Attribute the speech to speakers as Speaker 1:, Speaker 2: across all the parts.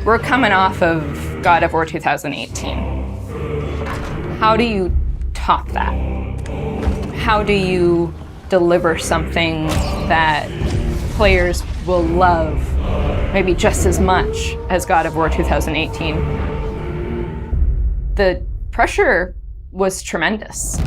Speaker 1: We're coming off of God of War 2018. How do you top that? How do you deliver something that players will love maybe just as much as God of War 2018? The pressure was tremendous.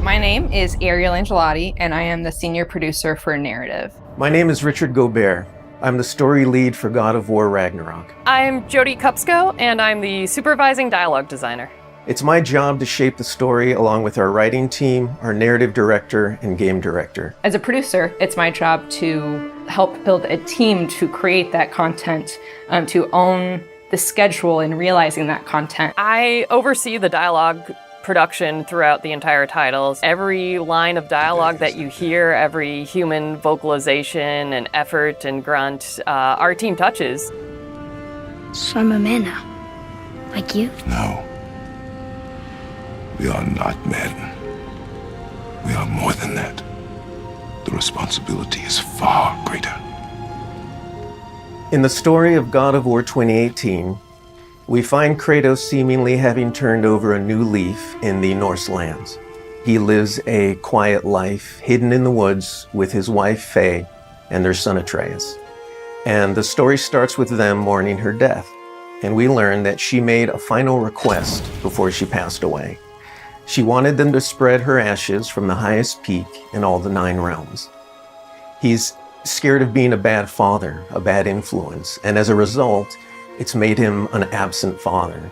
Speaker 1: My name is Ariel Angelotti, and I am the senior producer for narrative.
Speaker 2: My name is Richard Gobert. I'm the story lead for God of War Ragnarok.
Speaker 3: I'm Jody Kupsko, and I'm the supervising dialogue designer.
Speaker 2: It's my job to shape the story along with our writing team, our narrative director, and game director.
Speaker 1: As a producer, it's my job to help build a team to create that content, to own the schedule in realizing that content.
Speaker 3: I oversee the dialogue production throughout the entire titles. Every line of dialogue that you hear, every human vocalization and effort and grunt, our team touches.
Speaker 4: So I'm a man now, like you?
Speaker 5: No. We are not men. We are more than that. The responsibility is far greater.
Speaker 2: In the story of God of War 2018, we find Kratos seemingly having turned over a new leaf in the Norse lands. He lives a quiet life, hidden in the woods with his wife Faye and their son Atreus. And the story starts with them mourning her death. And we learn that she made a final request before she passed away. She wanted them to spread her ashes from the highest peak in all the 9 realms. He's scared of being a bad father, a bad influence, and as a result, it's made him an absent father.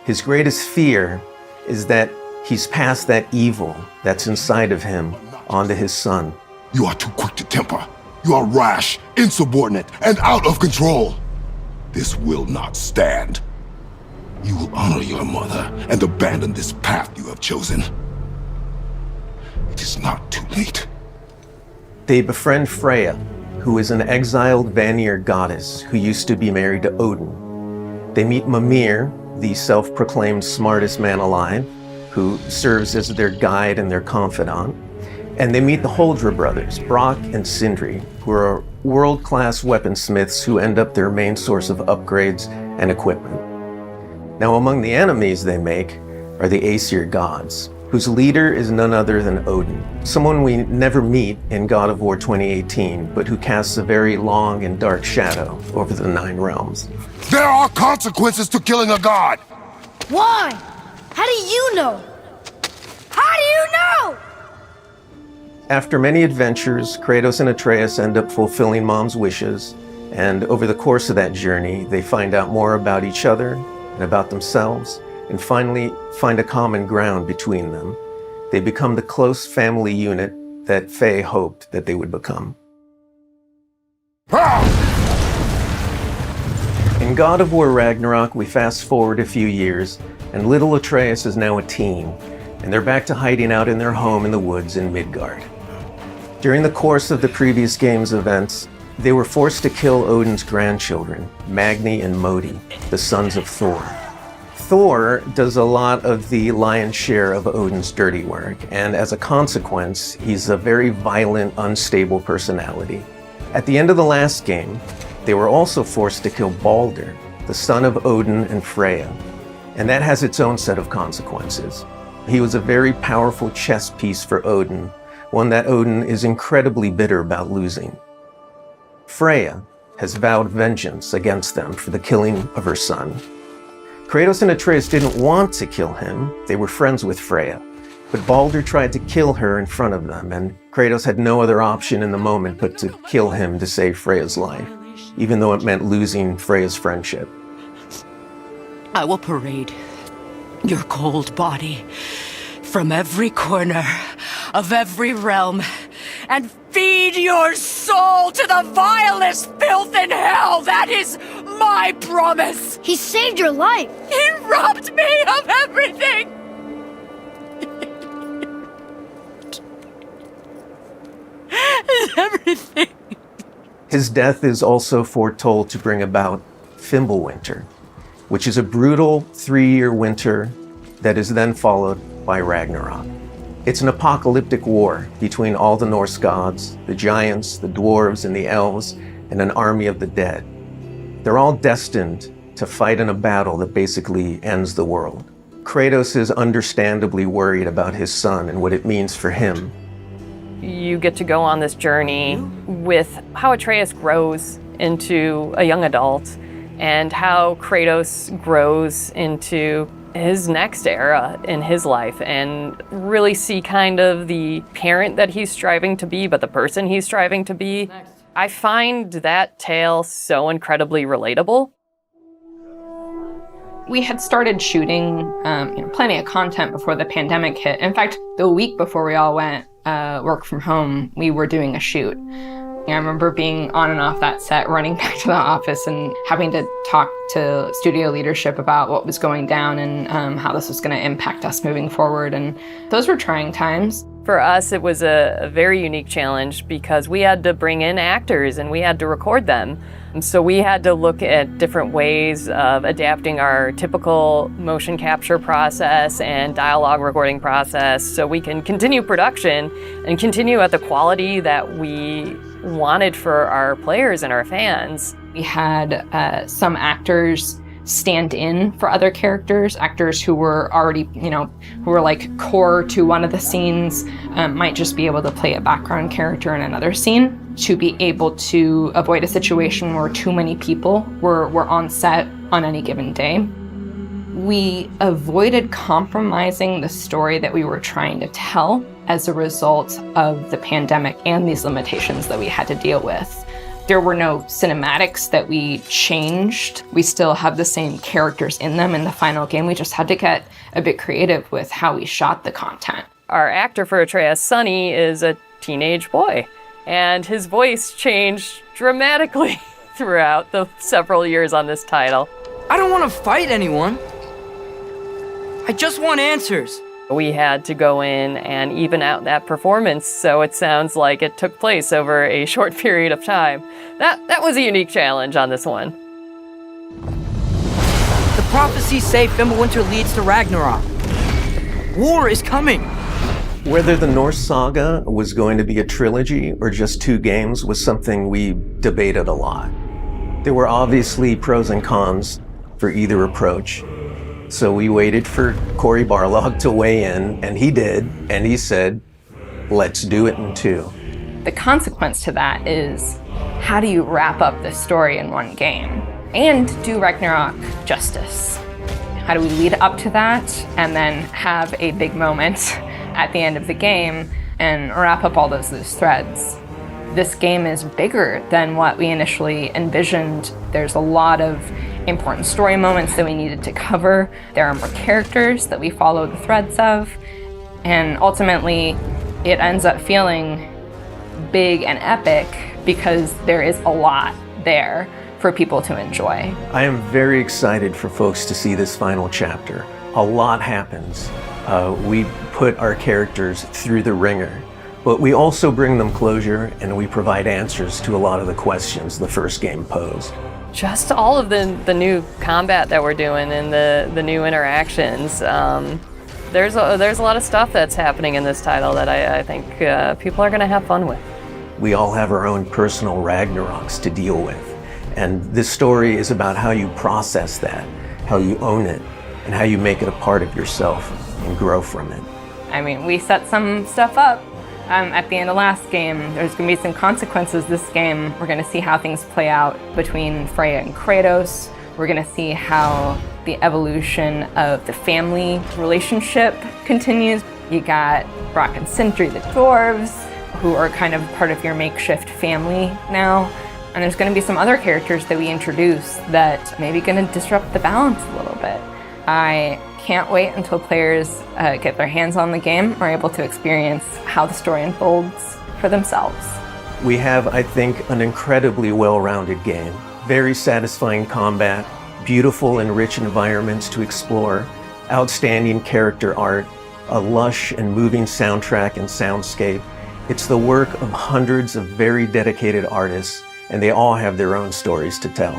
Speaker 2: His greatest fear is that he's passed that evil that's inside of him onto his son.
Speaker 5: You are too quick to temper. You are rash, insubordinate, and out of control. This will not stand. You will honor your mother and abandon this path you have chosen. It is not too late.
Speaker 2: They befriend Freya, who is an exiled Vanir goddess who used to be married to Odin. They meet Mimir, the self-proclaimed smartest man alive, who serves as their guide and their confidant. And they meet the Holdra brothers, Brock and Sindri, who are world-class weaponsmiths who end up their main source of upgrades and equipment. Now, among the enemies they make are the Aesir gods, whose leader is none other than Odin, someone we never meet in God of War 2018, but who casts a very long and dark shadow over the 9 realms.
Speaker 5: There are consequences to killing a god!
Speaker 4: Why? How do you know? How do you know?
Speaker 2: After many adventures, Kratos and Atreus end up fulfilling Mom's wishes, and over the course of that journey, they find out more about each other and about themselves, and finally find a common ground between them. They become the close family unit that Faye hoped that they would become. In God of War Ragnarok, we fast forward a few years, and little Atreus is now a teen, and they're back to hiding out in their home in the woods in Midgard. During the course of the previous game's events, they were forced to kill Odin's grandchildren, Magni and Modi, the sons of Thor. Thor does a lot of the lion's share of Odin's dirty work, and as a consequence, he's a very violent, unstable personality. At the end of the last game, they were also forced to kill Balder, the son of Odin and Freya, and that has its own set of consequences. He was a very powerful chess piece for Odin, one that Odin is incredibly bitter about losing. Freya has vowed vengeance against them for the killing of her son. Kratos and Atreus didn't want to kill him, they were friends with Freya, but Balder tried to kill her in front of them, and Kratos had no other option in the moment but to kill him to save Freya's life, even though it meant losing Freya's friendship.
Speaker 6: I will parade your cold body from every corner of every realm and feed your soul to the vilest filth in hell. That is my promise.
Speaker 4: He saved your life.
Speaker 6: He robbed me of everything. Everything.
Speaker 2: His death is also foretold to bring about Fimbulwinter, which is a brutal 3-year winter that is then followed by Ragnarok. It's an apocalyptic war between all the Norse gods, the giants, the dwarves, and the elves, and an army of the dead. They're all destined to fight in a battle that basically ends the world. Kratos is understandably worried about his son and what it means for him.
Speaker 3: You get to go on this journey with how Atreus grows into a young adult and how Kratos grows into his next era in his life, and really see kind of the parent that he's striving to be, but the person he's striving to be. I find that tale so incredibly relatable.
Speaker 1: We had started shooting plenty of content before the pandemic hit. In fact, the week before we all went work from home, we were doing a shoot. I remember being on and off that set, running back to the office and having to talk to studio leadership about what was going down and how this was going to impact us moving forward. And those were trying times.
Speaker 3: For us, it was a very unique challenge because we had to bring in actors and we had to record them. And so we had to look at different ways of adapting our typical motion capture process and dialogue recording process so we can continue production and continue at the quality that we wanted for our players and our fans.
Speaker 1: We had some actors stand in for other characters, actors who were already, who were like core to one of the scenes, might just be able to play a background character in another scene to be able to avoid a situation where too many people were on set on any given day. We avoided compromising the story that we were trying to tell as a result of the pandemic and these limitations that we had to deal with. There were no cinematics that we changed. We still have the same characters in them in the final game. We just had to get a bit creative with how we shot the content.
Speaker 3: Our actor for Atreus, Sonny, is a teenage boy, and his voice changed dramatically throughout the several years on this title.
Speaker 7: I don't want to fight anyone. I just want answers.
Speaker 3: We had to go in and even out that performance so it sounds like it took place over a short period of time. That was a unique challenge on this one.
Speaker 7: The prophecies say Fimbulwinter leads to Ragnarok. War is coming.
Speaker 2: Whether the Norse saga was going to be a trilogy or just 2 games was something we debated a lot. There were obviously pros and cons for either approach. So we waited for Cory Barlog to weigh in, and he did, and he said, let's do it in 2.
Speaker 1: The consequence to that is, how do you wrap up the story in one game and do Ragnarok justice? How do we lead up to that and then have a big moment at the end of the game and wrap up all those loose threads? This game is bigger than what we initially envisioned. There's a lot of important story moments that we needed to cover. There are more characters that we follow the threads of. And ultimately, it ends up feeling big and epic because there is a lot there for people to enjoy.
Speaker 2: I am very excited for folks to see this final chapter. A lot happens. We put our characters through the ringer, but we also bring them closure and we provide answers to a lot of the questions the first game posed.
Speaker 3: Just all of the new combat that we're doing and the new interactions. There's a lot of stuff that's happening in this title that I think people are going to have fun with.
Speaker 2: We all have our own personal Ragnaroks to deal with. And this story is about how you process that, how you own it, and how you make it a part of yourself and grow from it.
Speaker 1: I mean, we set some stuff up at the end of last game. There's going to be some consequences this game. We're going to see how things play out between Freya and Kratos. We're going to see how the evolution of the family relationship continues. You got Brock and Sindri, the dwarves, who are kind of part of your makeshift family now. And there's going to be some other characters that we introduce that may be going to disrupt the balance a little bit. I can't wait until players get their hands on the game or are able to experience how the story unfolds for themselves.
Speaker 2: We have, I think, an incredibly well-rounded game. Very satisfying combat, beautiful and rich environments to explore, outstanding character art, a lush and moving soundtrack and soundscape. It's the work of hundreds of very dedicated artists, and they all have their own stories to tell.